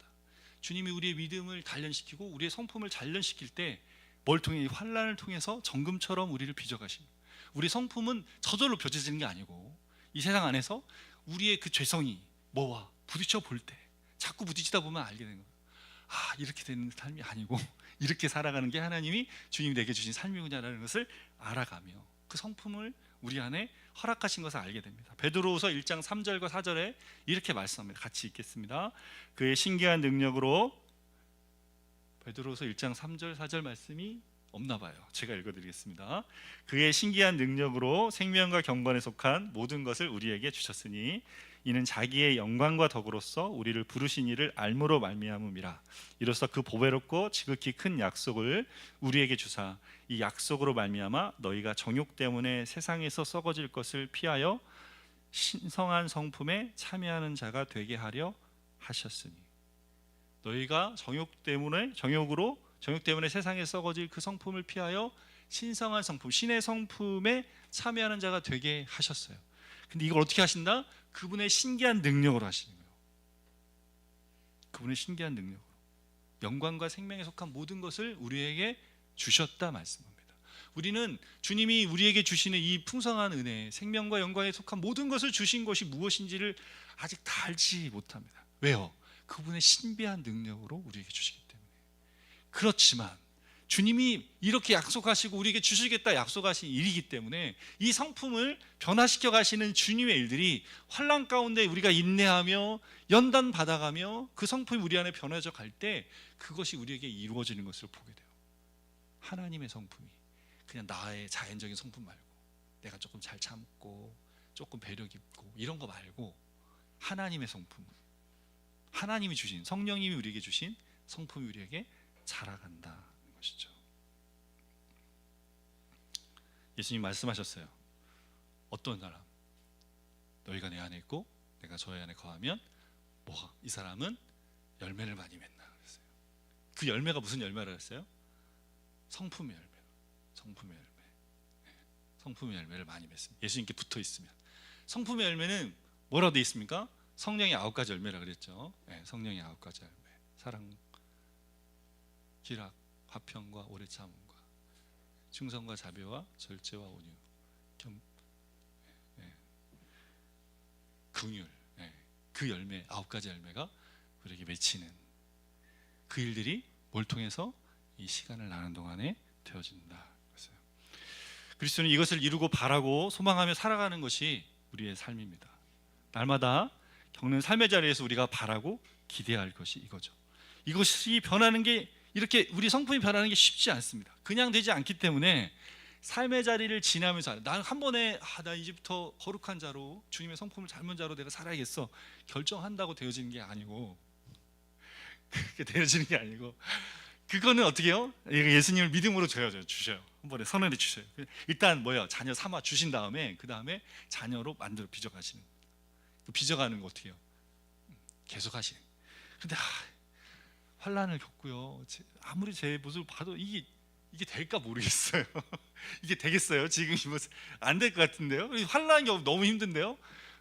주님이 우리의 믿음을 단련시키고 우리의 성품을 단련시킬 때 뭘 통해? 환난을 통해서 정금처럼 우리를 빚어가십니다. 우리 성품은 저절로 벼져지는 게 아니고 이 세상 안에서 우리의 그 죄성이 뭐와 부딪혀 볼 때 자꾸 부딪히다 보면 알게 되는 거예요. 아, 이렇게 되는 삶이 아니고 이렇게 살아가는 게 하나님이 주님이 내게 주신 삶이구나라는 것을 알아가며 그 성품을 우리 안에 허락하신 것을 알게 됩니다. 베드로후서 1장 3절과 4절에 이렇게 말씀합니다. 같이 읽겠습니다. 그의 신기한 능력으로, 베드로후서 1장 3절 4절 말씀이 없나 봐요. 제가 읽어드리겠습니다. 그의 신기한 능력으로 생명과 경건에 속한 모든 것을 우리에게 주셨으니 이는 자기의 영광과 덕으로서 우리를 부르신 이를 알므로 말미암음이라. 이로써 그 보배롭고 지극히 큰 약속을 우리에게 주사 이 약속으로 말미암아 너희가 정욕 때문에 세상에서 썩어질 것을 피하여 신성한 성품에 참여하는 자가 되게 하려 하셨으니. 너희가 정욕 때문에 세상에 썩어질 그 성품을 피하여 신성한 성품, 신의 성품에 참여하는 자가 되게 하셨어요. 근데 이걸 어떻게 하신다? 그분의 신기한 능력으로 하시는 거예요. 그분의 신기한 능력으로 영광과 생명에 속한 모든 것을 우리에게 주셨다 말씀합니다. 우리는 주님이 우리에게 주시는 이 풍성한 은혜, 생명과 영광에 속한 모든 것을 주신 것이 무엇인지를 아직 다 알지 못합니다. 왜요? 그분의 신비한 능력으로 우리에게 주시기 때문에. 그렇지만 주님이 이렇게 약속하시고 우리에게 주시겠다 약속하신 일이기 때문에 이 성품을 변화시켜 가시는 주님의 일들이 환난 가운데 우리가 인내하며 연단 받아가며 그 성품이 우리 안에 변화져 갈 때 그것이 우리에게 이루어지는 것을 보게 돼요. 하나님의 성품이 그냥 나의 자연적인 성품 말고 내가 조금 잘 참고 조금 배려 깊고 이런 거 말고 하나님의 성품, 하나님이 주신, 성령님이 우리에게 주신 성품이 우리에게 자라간다 것이죠. 예수님 말씀하셨어요. 어떤 사람? 너희가 내 안에 있고 내가 저희 안에 거하면 뭐가? 이 사람은 열매를 많이 맺나 그랬어요. 그 열매가 무슨 열매라고 했어요? 성품의 열매. 성품의 열매를 많이 맺습니다. 예수님께 붙어 있으면. 성품의 열매는 뭐라고 되어 있습니까? 성령의 9가지 열매라고 그랬죠. 성령의 9가지 열매. 사랑, 기락, 화평과 오래 참음과 충성과 자비와 절제와 온유, 긍휼. 그 열매 9가지 열매가 우리에게 맺히는 그 일들이 뭘 통해서 이 시간을 나는 동안에 되어진다. 그리스도는 이것을 이루고 바라고 소망하며 살아가는 것이 우리의 삶입니다. 날마다 겪는 삶의 자리에서 우리가 바라고 기대할 것이 이거죠. 이것이 변하는 게 이렇게 우리 성품이 변하는 게 쉽지 않습니다. 그냥 되지 않기 때문에 삶의 자리를 지나면서 난 한 번에 나 이제부터 거룩한 자로 주님의 성품을 닮은 자로 내가 살아야겠어 결정한다고 되어지는 게 아니고 그렇게 되어지는 게 아니고 그거는 어떻게 해요? 예수님을 믿음으로 주셔요. 한 번에 선언해 주셔요. 일단 뭐예요? 자녀 삼아 주신 다음에 그 다음에 자녀로 만들어 빚어가시는 그 빚어가는 거 어떻게 해요? 계속 하시는. 근데 환난을 겪고요. 아무리 제 모습을 봐도 이게 될까 모르겠어요. 이게 되겠어요? 지금 안 될 것 같은데요? 환난 경우 너무 힘든데요?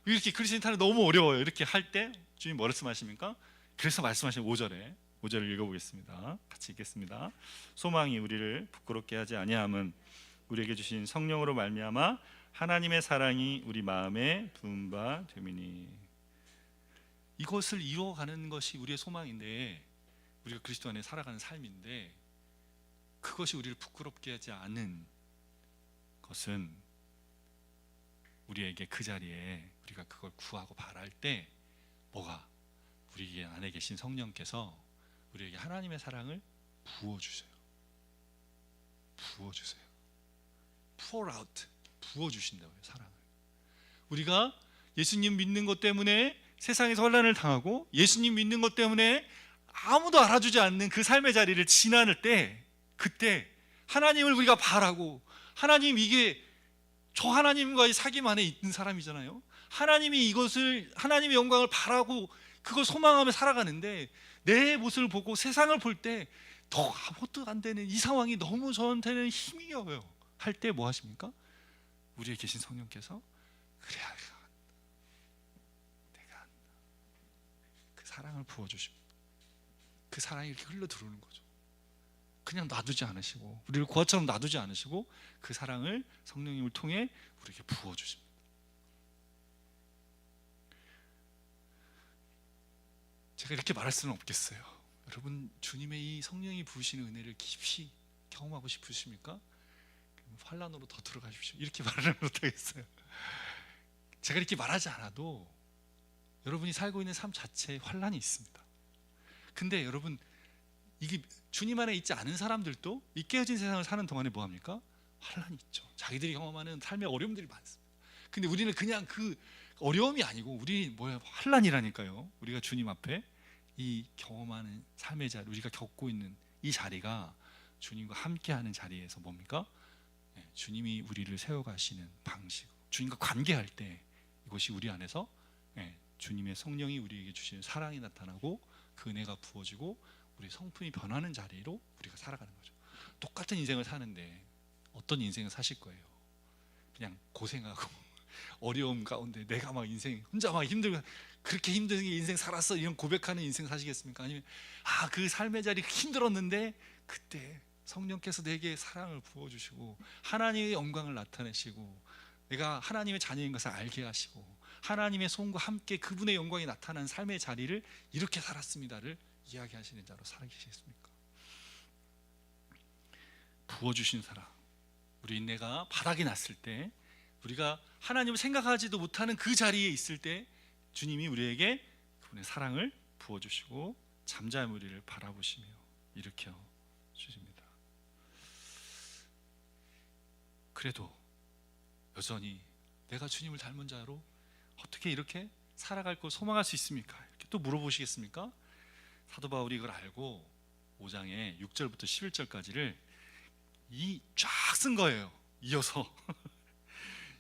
이렇게 그리스도인 타는 너무 어려워요. 이렇게 할 때 주님 뭐 말씀하십니까? 그래서 말씀하신 5절을 읽어보겠습니다. 같이 읽겠습니다. 소망이 우리를 부끄럽게 하지 아니함은 우리에게 주신 성령으로 말미암아 하나님의 사랑이 우리 마음에 부은 바 됨이니. 이것을 이루어가는 것이 우리의 소망인데 우리가 그리스도 안에 살아가는 삶인데 그것이 우리를 부끄럽게 하지 않은 것은 우리에게 그 자리에 우리가 그걸 구하고 바랄 때 뭐가 우리 안에 계신 성령께서 우리에게 하나님의 사랑을 부어주세요. 부어주세요. pour out, 부어주신다고요. 사랑을. 우리가 예수님 믿는 것 때문에 세상에서 환난을 당하고 예수님 믿는 것 때문에 아무도 알아주지 않는 그 삶의 자리를 지나는 때, 그때 하나님을 우리가 바라고, 하나님, 이게 저 하나님과의 사귐 안에 있는 사람이잖아요. 하나님이 이것을, 하나님의 영광을 바라고 그걸 소망하며 살아가는데 내 모습을 보고 세상을 볼 때 더 아무것도 안 되는 이 상황이 너무 저한테는 힘이 어요 할 때 뭐 하십니까? 우리에 계신 성령께서 그래, 내가 그 사랑을 부어주십니다. 그 사랑이 이렇게 흘러 들어오는 거죠. 그냥 놔두지 않으시고, 우리를 고아처럼 놔두지 않으시고 그 사랑을 성령님을 통해 우리에게 부어주십니다. 제가 이렇게 말할 수는 없겠어요. 여러분, 주님의 이 성령이 부으시는 은혜를 깊이 경험하고 싶으십니까? 환란으로 더 들어가십시오. 이렇게 말을 못하겠어요. 제가 이렇게 말하지 않아도 여러분이 살고 있는 삶 자체에 환란이 있습니다. 근데 여러분, 이게 주님 안에 있지 않은 사람들도 이 깨어진 세상을 사는 동안에 뭐합니까? 환란이 있죠. 자기들이 경험하는 삶의 어려움들이 많습니다. 근데 우리는 그냥 그 어려움이 아니고 우리 환란이라니까요. 우리가 주님 앞에 이 경험하는 삶의 자리, 우리가 겪고 있는 이 자리가 주님과 함께하는 자리에서 뭡니까? 주님이 우리를 세워가시는 방식, 주님과 관계할 때 이것이 우리 안에서 주님의 성령이 우리에게 주시는 사랑이 나타나고 그 은혜가 부어지고 우리 성품이 변하는 자리로 우리가 살아가는 거죠. 똑같은 인생을 사는데 어떤 인생을 사실 거예요? 그냥 고생하고 어려움 가운데 내가 막 인생 혼자 막 힘들고 그렇게 힘들게 인생 살았어 이런 고백하는 인생 사시겠습니까? 아니면 그 삶의 자리 힘들었는데 그때 성령께서 내게 사랑을 부어주시고 하나님의 영광을 나타내시고 내가 하나님의 자녀인 것을 알게 하시고 하나님의 손과 함께 그분의 영광이 나타난 삶의 자리를 이렇게 살았습니다를 이야기하시는 자로 살아계시겠습니까? 부어주신 사랑, 우리 인내가 바닥이 났을 때 우리가 하나님을 생각하지도 못하는 그 자리에 있을 때 주님이 우리에게 그분의 사랑을 부어주시고 잠잠히 우리를 바라보시며 일으켜 주십니다. 그래도 여전히 내가 주님을 닮은 자로 어떻게 이렇게 살아갈 걸 소망할 수 있습니까? 이렇게 또 물어보시겠습니까? 사도 바울이 이걸 알고 5장에 6절부터 11절까지를 쫙 쓴 거예요. 이어서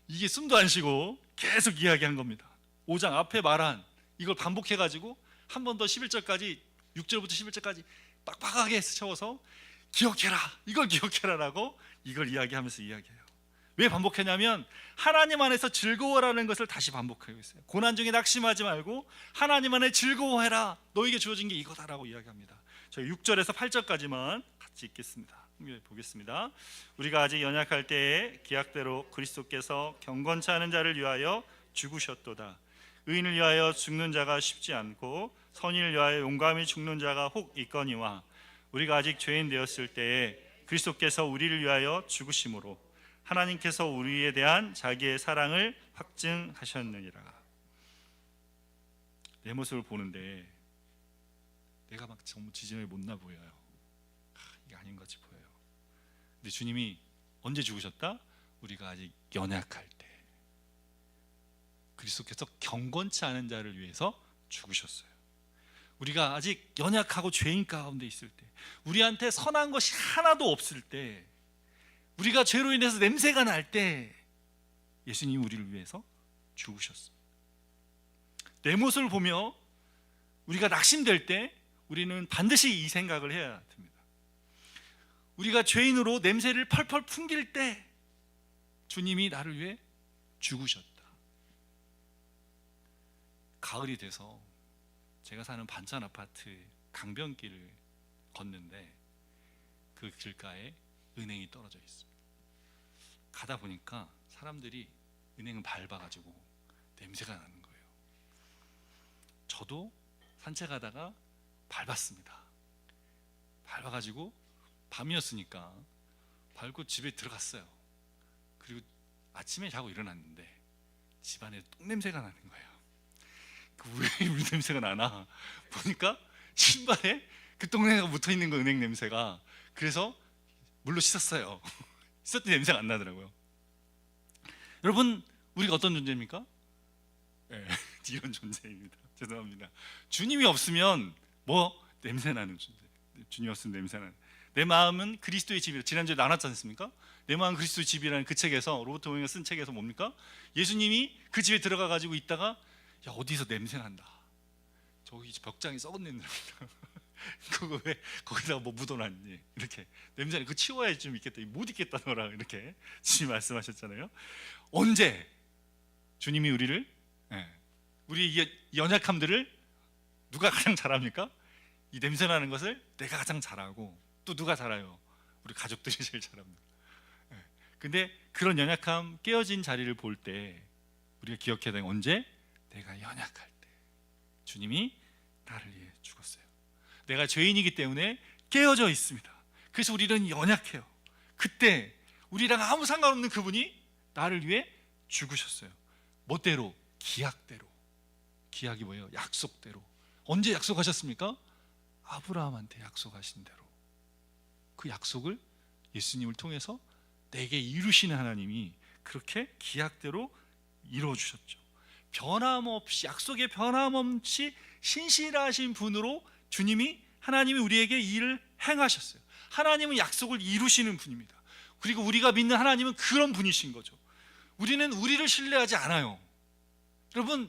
이게 숨도 안 쉬고 계속 이야기한 겁니다. 5장 앞에 말한 이걸 반복해가지고 한 번 더 11절까지 6절부터 11절까지 빡빡하게 채워서 기억해라, 이걸 기억해라라고 이걸 이야기하면서 이야기해요. 왜 반복했냐면 하나님 안에서 즐거워라는 것을 다시 반복하고 있어요. 고난 중에 낙심하지 말고 하나님 안에 즐거워해라, 너에게 주어진 게 이거다라고 이야기합니다. 저희 6절에서 8절까지만 같이 읽겠습니다. 보겠습니다. 우리가 아직 연약할 때에 기약대로 그리스도께서 경건치 않은 자를 위하여 죽으셨도다. 의인을 위하여 죽는 자가 쉽지 않고 선인을 위하여 용감히 죽는 자가 혹 있거니와 우리가 아직 죄인 되었을 때에 그리스도께서 우리를 위하여 죽으심으로 하나님께서 우리에 대한 자기의 사랑을 확증하셨느니라. 내 모습을 보는데 내가 막 너무 지지널이 못나 보여요. 이게 아닌 것 같이 보여요. 근데 주님이 언제 죽으셨다? 우리가 아직 연약할 때 그리스도께서 경건치 않은 자를 위해서 죽으셨어요. 우리가 아직 연약하고 죄인 가운데 있을 때, 우리한테 선한 것이 하나도 없을 때, 우리가 죄로 인해서 냄새가 날 때 예수님이 우리를 위해서 죽으셨어요. 내 모습을 보며 우리가 낙심될 때 우리는 반드시 이 생각을 해야 됩니다. 우리가 죄인으로 냄새를 펄펄 풍길 때 주님이 나를 위해 죽으셨다. 가을이 돼서 제가 사는 반찬 아파트 강변길을 걷는데 그 길가에 은행이 떨어져 있습니다. 가다 보니까 사람들이 은행을 밟아가지고 냄새가 나는 거예요. 저도 산책하다가 밟았습니다. 밟아가지고 밤이었으니까 밟고 집에 들어갔어요. 그리고 아침에 자고 일어났는데 집안에 똥냄새가 나는 거예요. 왜 우리 냄새가 나나 보니까 신발에 그 똥냄새가 묻어있는 거, 은행 냄새가. 그래서 물로 씻었어요. 씻었더니 냄새가 안 나더라고요. 여러분, 우리가 어떤 존재입니까? 네, 이런 존재입니다. 죄송합니다. 주님이 없으면 냄새나는 존재. 주님이 없으면 냄새나는. 내 마음은 그리스도의 집이라. 지난주에 나눴지 않습니까? 내 마음은 그리스도의 집이라는 그 책에서, 로버트 오웬가 쓴 책에서 뭡니까? 예수님이 그 집에 들어가 가지고 있다가, 야, 어디서 냄새 난다. 저기 벽장이 썩은 냄새 난다. 그거 왜 거기다가 묻어놨니? 이렇게 냄새는 그 치워야 좀 있겠다. 못 있겠다 너라. 이렇게 주님 말씀하셨잖아요. 언제 주님이 우리를, 우리 이 연약함들을 누가 가장 잘합니까? 이 냄새 나는 것을 내가 가장 잘하고, 또 누가 잘해요? 우리 가족들이 제일 잘합니다. 근데 그런 연약함, 깨어진 자리를 볼 때 우리가 기억해야 되는, 언제? 내가 연약할 때 주님이 나를 위해 죽었어요. 내가 죄인이기 때문에 깨어져 있습니다. 그래서 우리는 연약해요. 그때 우리랑 아무 상관없는 그분이 나를 위해 죽으셨어요. 뭐대로? 기약대로. 기약이 뭐예요? 약속대로. 언제 약속하셨습니까? 아브라함한테 약속하신 대로. 그 약속을 예수님을 통해서 내게 이루시는 하나님이 그렇게 기약대로 이루어주셨죠. 변함없이, 약속에 변함없이 신실하신 분으로 하나님이 우리에게 이 일을 행하셨어요. 하나님은 약속을 이루시는 분입니다. 그리고 우리가 믿는 하나님은 그런 분이신 거죠. 우리는 우리를 신뢰하지 않아요. 여러분,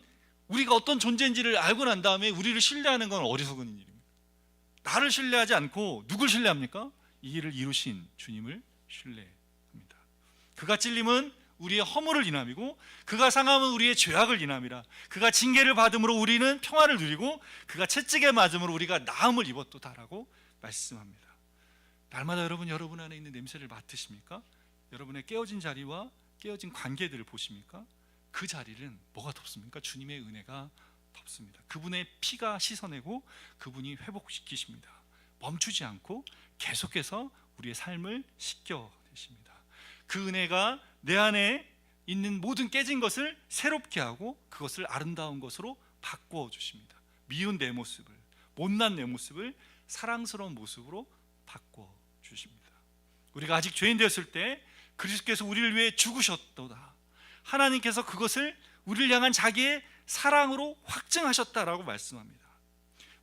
우리가 어떤 존재인지를 알고 난 다음에 우리를 신뢰하는 건 어리석은 일입니다. 나를 신뢰하지 않고 누굴 신뢰합니까? 이 일을 이루신 주님을 신뢰합니다. 그가 찔림은 우리의 허물을 인함이고, 그가 상함은 우리의 죄악을 인함이라. 그가 징계를 받음으로 우리는 평화를 누리고, 그가 채찍에 맞음으로 우리가 나음을 입었도다라고 말씀합니다. 날마다 여러분 안에 있는 냄새를 맡으십니까? 여러분의 깨어진 자리와 깨어진 관계들을 보십니까? 그 자리는 뭐가 덮습니까? 주님의 은혜가 덮습니다. 그분의 피가 씻어내고 그분이 회복시키십니다. 멈추지 않고 계속해서 우리의 삶을 씻겨내십니다. 그 은혜가 내 안에 있는 모든 깨진 것을 새롭게 하고 그것을 아름다운 것으로 바꾸어 주십니다. 미운 내 모습을, 못난 내 모습을 사랑스러운 모습으로 바꾸어 주십니다. 우리가 아직 죄인 되었을 때 그리스도께서 우리를 위해 죽으셨도다. 하나님께서 그것을 우리를 향한 자기의 사랑으로 확증하셨다라고 말씀합니다.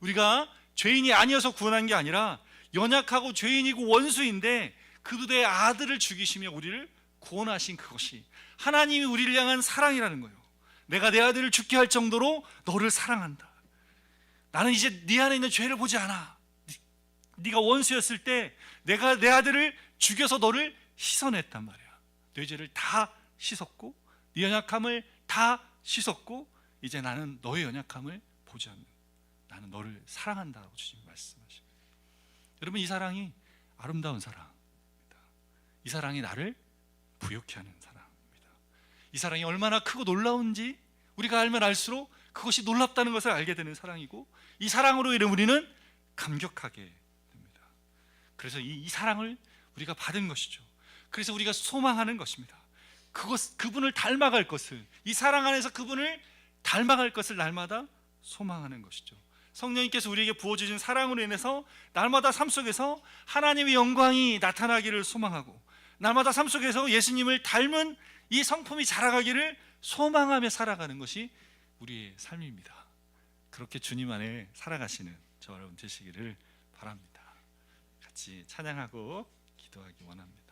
우리가 죄인이 아니어서 구원한 게 아니라 연약하고 죄인이고 원수인데 그분의 아들을 죽이시며 우리를 구원하신 그것이 하나님이 우리를 향한 사랑이라는 거예요. 내가 내 아들을 죽게 할 정도로 너를 사랑한다. 나는 이제 네 안에 있는 죄를 보지 않아. 네가 원수였을 때 내가 내 아들을 죽여서 너를 씻어냈단 말이야. 내 죄를 다 씻었고 네 연약함을 다 씻었고 이제 나는 너의 연약함을 보지 않는, 나는 너를 사랑한다라고 주님 말씀하십니다. 여러분, 이 사랑이 아름다운 사랑입니다. 이 사랑이 나를 부욕케 하는 사랑입니다. 이 사랑이 얼마나 크고 놀라운지 우리가 알면 알수록 그것이 놀랍다는 것을 알게 되는 사랑이고, 이 사랑으로 인해 우리는 감격하게 됩니다. 그래서 이 사랑을 우리가 받은 것이죠. 그래서 우리가 소망하는 것입니다. 그분을 닮아갈 것을, 이 사랑 안에서 그분을 닮아갈 것을 날마다 소망하는 것이죠. 성령님께서 우리에게 부어주신 사랑으로 인해서 날마다 삶 속에서 하나님의 영광이 나타나기를 소망하고, 날마다 삶 속에서 예수님을 닮은 이 성품이 자라가기를 소망하며 살아가는 것이 우리의 삶입니다. 그렇게 주님 안에 살아가시는 저와 여러분 되시기를 바랍니다. 같이 찬양하고 기도하기 원합니다.